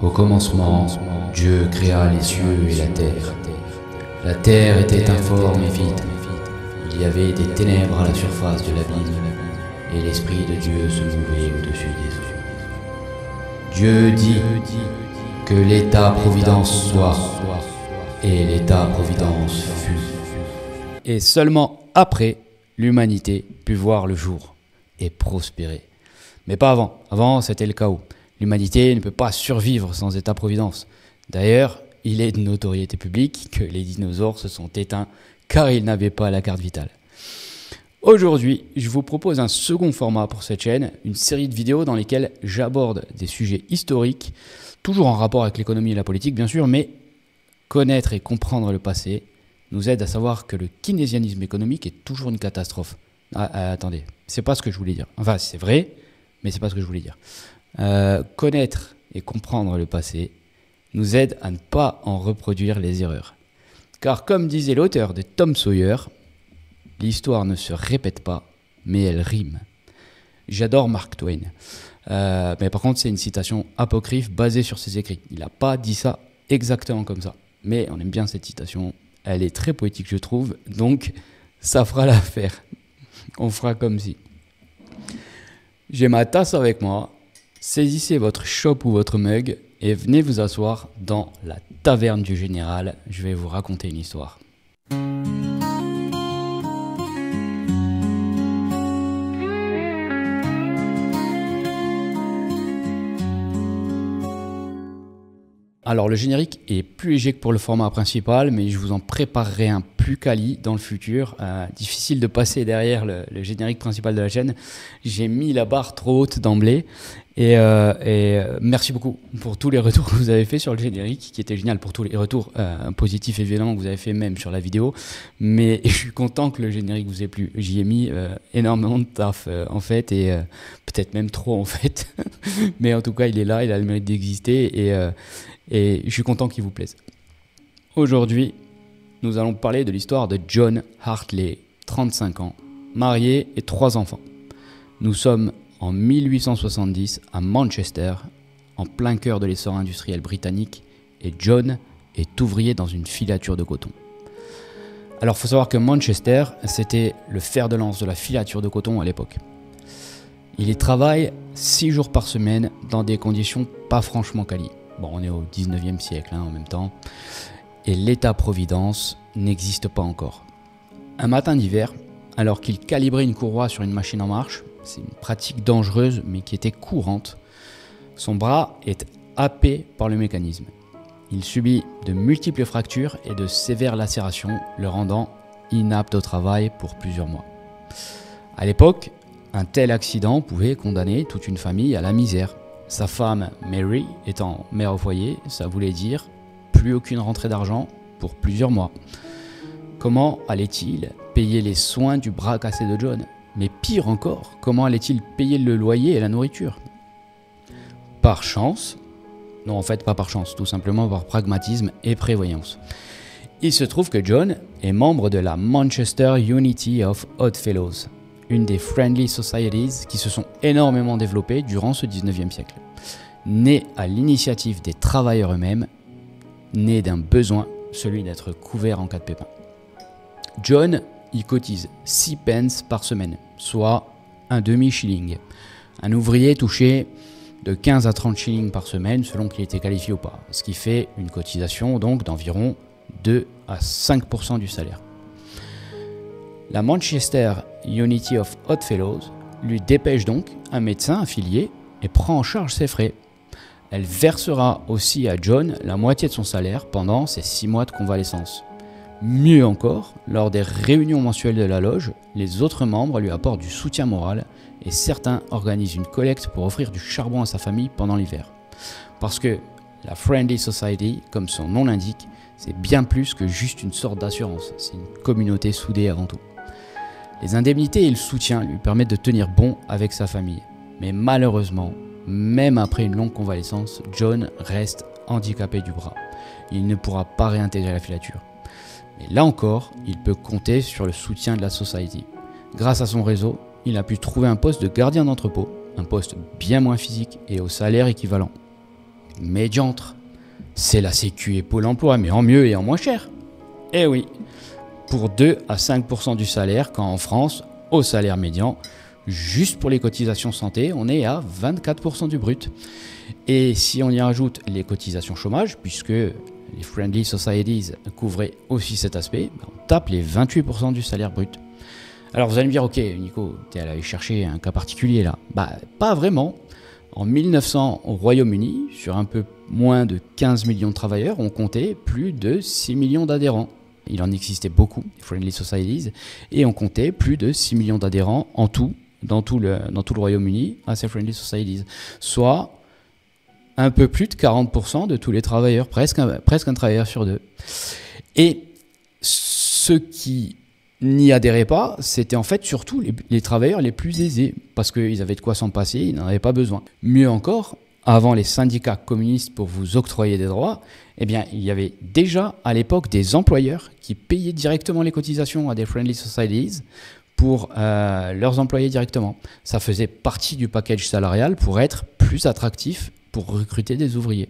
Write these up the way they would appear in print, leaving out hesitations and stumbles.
au commencement, Dieu créa les cieux et la terre. La terre était informe et vide. Il y avait des ténèbres à la surface de l'abîme, et l'Esprit de Dieu se mouvait au-dessus des eaux. Dieu dit que l'État-providence soit, et l'État-providence fut. Et seulement après, l'humanité put voir le jour et prospérer. Mais pas avant. Avant, c'était le chaos. L'humanité ne peut pas survivre sans État-providence. D'ailleurs, il est de notoriété publique que les dinosaures se sont éteints car ils n'avaient pas la carte vitale. Aujourd'hui, je vous propose un second format pour cette chaîne, une série de vidéos dans lesquelles j'aborde des sujets historiques, toujours en rapport avec l'économie et la politique bien sûr, mais connaître et comprendre le passé nous aide à savoir que le keynésianisme économique est toujours une catastrophe. Attendez, c'est pas ce que je voulais dire. Enfin, c'est vrai, mais c'est pas ce que je voulais dire. Connaître et comprendre le passé nous aide à ne pas en reproduire les erreurs. Car comme disait l'auteur de Tom Sawyer, l'histoire ne se répète pas, mais elle rime. J'adore Mark Twain. Mais par contre, c'est une citation apocryphe basée sur ses écrits. Il n'a pas dit ça exactement comme ça. Mais on aime bien cette citation. Elle est très poétique, je trouve. Donc, ça fera l'affaire. On fera comme si. J'ai ma tasse avec moi. Saisissez votre chope ou votre mug et venez vous asseoir dans la taverne du général. Je vais vous raconter une histoire. Alors le générique est plus léger que pour le format principal, mais je vous en préparerai un plus quali dans le futur. Difficile de passer derrière le générique principal de la chaîne. J'ai mis la barre trop haute d'emblée. Et merci beaucoup pour tous les retours que vous avez fait sur le générique, qui était génial, pour tous les retours positifs évidemment que vous avez fait même sur la vidéo. Mais je suis content que le générique vous ait plu. J'y ai mis énormément de taf en fait, et peut-être même trop en fait. Mais en tout cas, il est là, il a le mérite d'exister, et je suis content qu'il vous plaise. Aujourd'hui, nous allons parler de l'histoire de John Hartley, 35 ans, marié et 3 enfants. Nous sommes en 1870 à Manchester, en plein cœur de l'essor industriel britannique, et John est ouvrier dans une filature de coton. Alors il faut savoir que Manchester, c'était le fer de lance de la filature de coton à l'époque. Il y travaille 6 jours par semaine dans des conditions pas franchement quali. Bon, on est au 19e siècle en même temps, et l'État-providence n'existe pas encore. Un matin d'hiver, alors qu'il calibrait une courroie sur une machine en marche, c'est une pratique dangereuse mais qui était courante, son bras est happé par le mécanisme. Il subit de multiples fractures et de sévères lacérations, le rendant inapte au travail pour plusieurs mois. À l'époque, un tel accident pouvait condamner toute une famille à la misère. Sa femme, Mary, étant mère au foyer, ça voulait dire plus aucune rentrée d'argent pour plusieurs mois. Comment allait-il payer les soins du bras cassé de John ? Mais pire encore, comment allait-il payer le loyer et la nourriture ? Par chance, non en fait pas par chance, tout simplement par pragmatisme et prévoyance. Il se trouve que John est membre de la Manchester Unity of Oddfellows, une des Friendly Societies qui se sont énormément développées durant ce 19e siècle. Né à l'initiative des travailleurs eux-mêmes, né d'un besoin, celui d'être couvert en cas de pépin. John y cotise 6 pence par semaine, soit un demi-shilling. Un ouvrier touchait de 15 à 30 shillings par semaine selon qu'il était qualifié ou pas, ce qui fait une cotisation donc d'environ 2 à 5% du salaire. La Manchester Unity of Oddfellows lui dépêche donc un médecin affilié et prend en charge ses frais. Elle versera aussi à John la moitié de son salaire pendant ses 6 mois de convalescence. Mieux encore, lors des réunions mensuelles de la loge, les autres membres lui apportent du soutien moral et certains organisent une collecte pour offrir du charbon à sa famille pendant l'hiver. Parce que la Friendly Society, comme son nom l'indique, c'est bien plus que juste une sorte d'assurance, c'est une communauté soudée avant tout. Les indemnités et le soutien lui permettent de tenir bon avec sa famille. Mais malheureusement, même après une longue convalescence, John reste handicapé du bras. Il ne pourra pas réintégrer la filature. Mais là encore, il peut compter sur le soutien de la Society. Grâce à son réseau, il a pu trouver un poste de gardien d'entrepôt, un poste bien moins physique et au salaire équivalent. médiantre. C'est la Sécu et Pôle emploi, mais en mieux et en moins cher. Eh oui, pour 2 à 5% du salaire, quand en France, au salaire médian, juste pour les cotisations santé, on est à 24% du brut. Et si on y rajoute les cotisations chômage, puisque les Friendly Societies couvraient aussi cet aspect, on tape les 28% du salaire brut. Alors vous allez me dire, ok Nico, tu es allé chercher un cas particulier là. Pas vraiment. En 1900, au Royaume-Uni, sur un peu moins de 15 millions de travailleurs, on comptait plus de 6 millions d'adhérents. Il en existait beaucoup, les Friendly Societies, et on comptait plus de 6 millions d'adhérents en tout, dans tout le Royaume-Uni, à ces Friendly Societies. Soit un peu plus de 40% de tous les travailleurs, presque un travailleur sur deux. Et ceux qui n'y adhéraient pas, c'était en fait surtout les travailleurs les plus aisés, parce qu'ils avaient de quoi s'en passer, ils n'en avaient pas besoin. Mieux encore, avant les syndicats communistes pour vous octroyer des droits, eh bien, il y avait déjà à l'époque des employeurs qui payaient directement les cotisations à des Friendly Societies pour leurs employés directement. Ça faisait partie du package salarial pour être plus attractif pour recruter des ouvriers.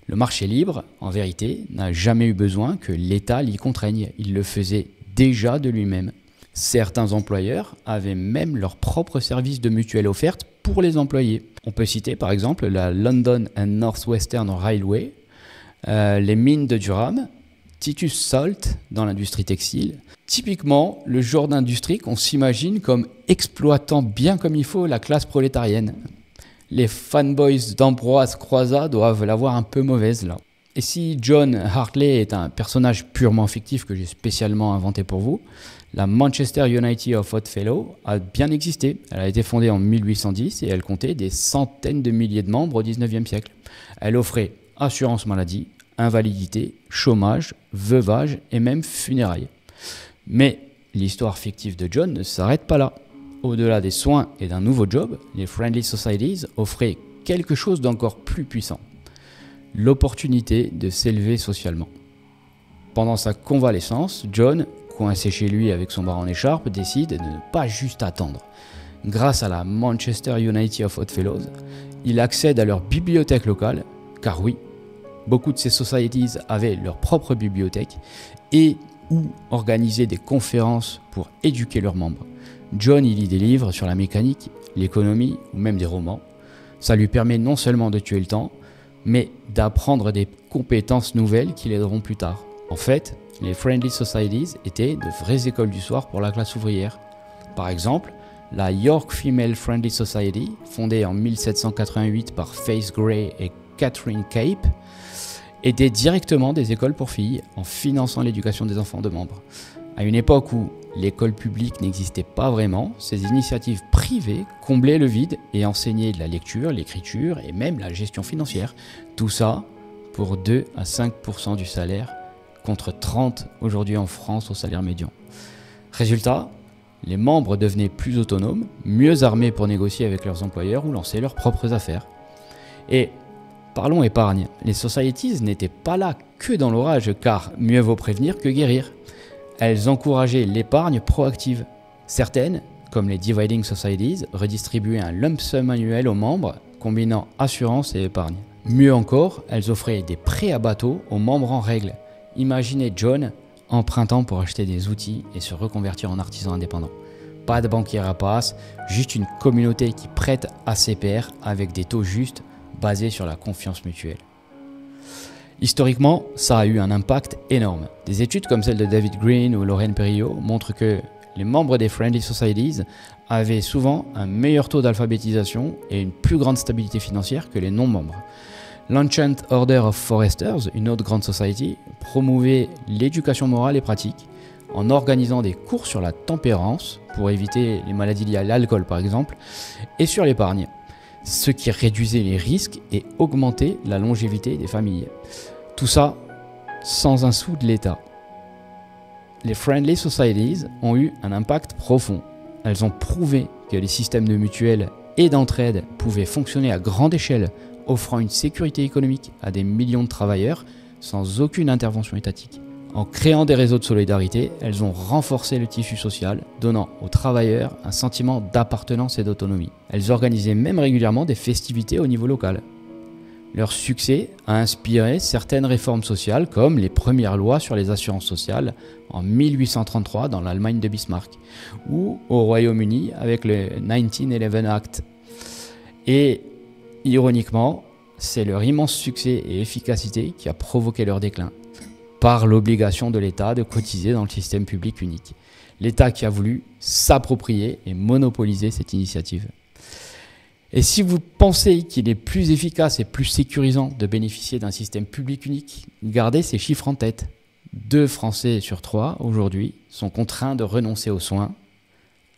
Le marché libre, en vérité, n'a jamais eu besoin que l'État l'y contraigne. Il le faisait déjà de lui-même. Certains employeurs avaient même leur propre service de mutuelle offerte pour les employés. On peut citer par exemple la London and North Western Railway, les mines de Durham, Titus Salt dans l'industrie textile. Typiquement, le genre d'industrie qu'on s'imagine comme exploitant bien comme il faut la classe prolétarienne. Les fanboys d'Ambroise Croizat doivent l'avoir un peu mauvaise là. Et si John Hartley est un personnage purement fictif que j'ai spécialement inventé pour vous, la Manchester United of Oddfellows a bien existé. Elle a été fondée en 1810 et elle comptait des centaines de milliers de membres au 19e siècle. Elle offrait assurance maladie, invalidité, chômage, veuvage et même funérailles. Mais l'histoire fictive de John ne s'arrête pas là. Au-delà des soins et d'un nouveau job, les Friendly Societies offraient quelque chose d'encore plus puissant. L'opportunité de s'élever socialement. Pendant sa convalescence, John, coincé chez lui avec son bras en écharpe, décide de ne pas juste attendre. Grâce à la Manchester United of Oddfellows, il accède à leur bibliothèque locale, car oui, beaucoup de ces societies avaient leur propre bibliothèque et ou organisaient des conférences pour éduquer leurs membres. John y lit des livres sur la mécanique, l'économie ou même des romans. Ça lui permet non seulement de tuer le temps, mais d'apprendre des compétences nouvelles qui l'aideront plus tard. En fait, les Friendly Societies étaient de vraies écoles du soir pour la classe ouvrière. Par exemple, la York Female Friendly Society, fondée en 1788 par Faith Gray et Catherine Cape, aidait directement des écoles pour filles en finançant l'éducation des enfants de membres. À une époque où l'école publique n'existait pas vraiment, ces initiatives privées comblaient le vide et enseignaient de la lecture, l'écriture et même la gestion financière. Tout ça pour 2 à 5% du salaire, contre 30 aujourd'hui en France au salaire médian. Résultat, les membres devenaient plus autonomes, mieux armés pour négocier avec leurs employeurs ou lancer leurs propres affaires. Et parlons épargne, les societies n'étaient pas là que dans l'orage, car mieux vaut prévenir que guérir. Elles encourageaient l'épargne proactive. Certaines, comme les Dividing Societies, redistribuaient un lump sum annuel aux membres, combinant assurance et épargne. Mieux encore, elles offraient des prêts à bateau aux membres en règle. Imaginez John empruntant pour acheter des outils et se reconvertir en artisan indépendant. Pas de banquier rapace, juste une communauté qui prête à ses pairs avec des taux justes basés sur la confiance mutuelle. Historiquement, ça a eu un impact énorme. Des études comme celle de David Green ou Lorraine Perriot montrent que les membres des Friendly Societies avaient souvent un meilleur taux d'alphabétisation et une plus grande stabilité financière que les non-membres. L'Ancient Order of Foresters, une autre grande society, promouvait l'éducation morale et pratique en organisant des cours sur la tempérance pour éviter les maladies liées à l'alcool par exemple, et sur l'épargne, ce qui réduisait les risques et augmentait la longévité des familles. Tout ça sans un sou de l'État. Les Friendly Societies ont eu un impact profond. Elles ont prouvé que les systèmes de mutuelles et d'entraide pouvaient fonctionner à grande échelle, offrant une sécurité économique à des millions de travailleurs sans aucune intervention étatique. En créant des réseaux de solidarité, elles ont renforcé le tissu social, donnant aux travailleurs un sentiment d'appartenance et d'autonomie. Elles organisaient même régulièrement des festivités au niveau local. Leur succès a inspiré certaines réformes sociales comme les premières lois sur les assurances sociales en 1833 dans l'Allemagne de Bismarck ou au Royaume-Uni avec le 1911 Act. Et ironiquement, c'est leur immense succès et efficacité qui a provoqué leur déclin par l'obligation de l'État de cotiser dans le système public unique. L'État qui a voulu s'approprier et monopoliser cette initiative. Et si vous pensez qu'il est plus efficace et plus sécurisant de bénéficier d'un système public unique, gardez ces chiffres en tête. 2 Français sur 3 aujourd'hui sont contraints de renoncer aux soins.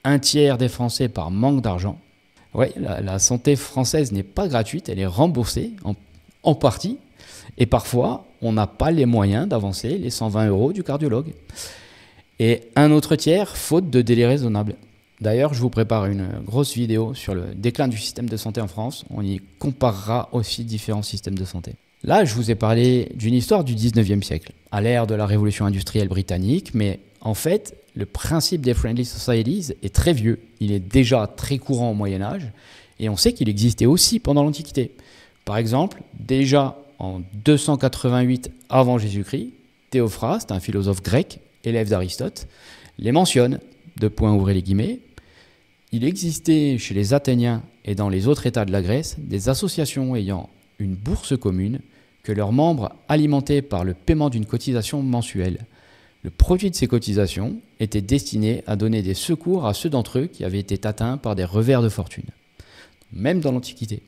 1/3 des Français par manque d'argent. Oui, la santé française n'est pas gratuite, elle est remboursée en partie. Et parfois, on n'a pas les moyens d'avancer les 120 € du cardiologue. Et 1 autre tiers, faute de délai raisonnable. D'ailleurs, je vous prépare une grosse vidéo sur le déclin du système de santé en France. On y comparera aussi différents systèmes de santé. Là, je vous ai parlé d'une histoire du 19e siècle, à l'ère de la révolution industrielle britannique, mais en fait, le principe des Friendly Societies est très vieux. Il est déjà très courant au Moyen-Âge, et on sait qu'il existait aussi pendant l'Antiquité. Par exemple, déjà en 288 avant Jésus-Christ, Théophraste, un philosophe grec, élève d'Aristote, les mentionne, ouvrez les guillemets, il existait chez les Athéniens et dans les autres États de la Grèce des associations ayant une bourse commune que leurs membres alimentaient par le paiement d'une cotisation mensuelle. Le produit de ces cotisations était destiné à donner des secours à ceux d'entre eux qui avaient été atteints par des revers de fortune, même dans l'Antiquité.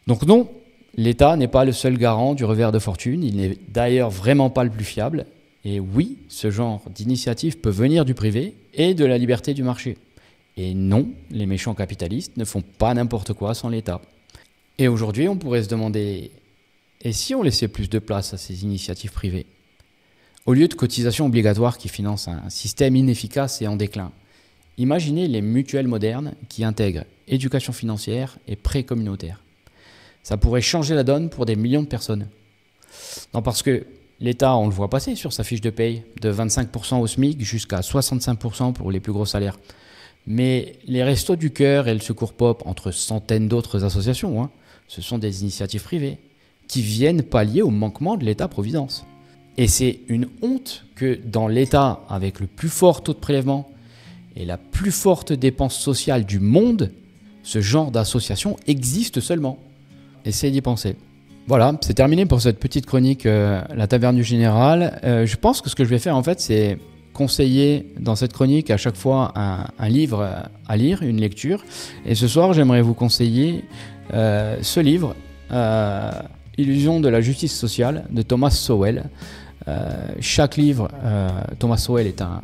Donc non, l'État n'est pas le seul garant du revers de fortune, il n'est d'ailleurs vraiment pas le plus fiable. Et oui, ce genre d'initiative peut venir du privé et de la liberté du marché. Et non, les méchants capitalistes ne font pas n'importe quoi sans l'État. Et aujourd'hui, on pourrait se demander, et si on laissait plus de place à ces initiatives privées? Au lieu de cotisations obligatoires qui financent un système inefficace et en déclin, imaginez les mutuelles modernes qui intègrent éducation financière et prêts communautaires. Ça pourrait changer la donne pour des millions de personnes. Non, parce que l'État, on le voit passer sur sa fiche de paye, de 25% au SMIC jusqu'à 65% pour les plus gros salaires. Mais les Restos du Cœur et le Secours Pop, entre centaines d'autres associations, ce sont des initiatives privées qui viennent pallier au manquement de l'État-providence. Et c'est une honte que dans l'État, avec le plus fort taux de prélèvement et la plus forte dépense sociale du monde, ce genre d'association existe seulement. Essayez d'y penser. Voilà, c'est terminé pour cette petite chronique La Taverne du Général. Je pense que ce que je vais faire en fait, c'est conseiller dans cette chronique à chaque fois un livre à lire, une lecture. Et ce soir, j'aimerais vous conseiller ce livre, Illusion de la justice sociale de Thomas Sowell. Chaque livre, Thomas Sowell est un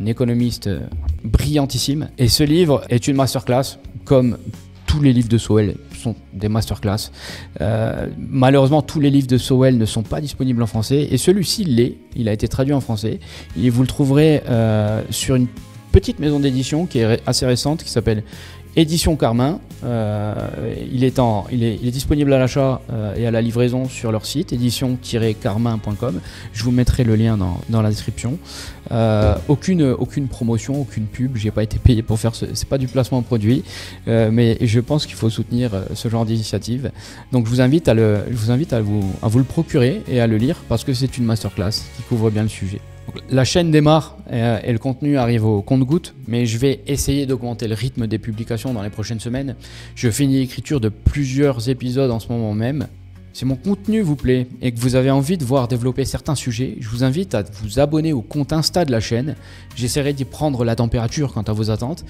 économiste brillantissime. Et ce livre est une masterclass comme tous les livres de Sowell sont des masterclass. Malheureusement, tous les livres de Sowell ne sont pas disponibles en français et celui-ci l'est. Il a été traduit en français. Et vous le trouverez sur une petite maison d'édition qui est assez récente qui s'appelle Édition Carmin. Il est disponible à l'achat et à la livraison sur leur site édition-carmin.com. Je vous mettrai le lien dans la description. Aucune promotion, aucune pub. J'ai pas été payé pour faire c'est pas du placement de produit, mais je pense qu'il faut soutenir ce genre d'initiative. Donc je vous invite à vous le procurer et à le lire parce que c'est une masterclass qui couvre bien le sujet. Donc, la chaîne démarre et le contenu arrive au compte-gouttes, mais je vais essayer d'augmenter le rythme des publications dans les prochaines semaines. Je finis l'écriture de plusieurs épisodes en ce moment même. Si mon contenu vous plaît et que vous avez envie de voir développer certains sujets, je vous invite à vous abonner au compte Insta de la chaîne. J'essaierai d'y prendre la température quant à vos attentes.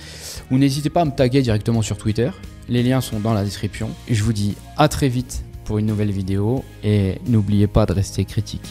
Ou n'hésitez pas à me taguer directement sur Twitter. Les liens sont dans la description. Et je vous dis à très vite pour une nouvelle vidéo et n'oubliez pas de rester critique.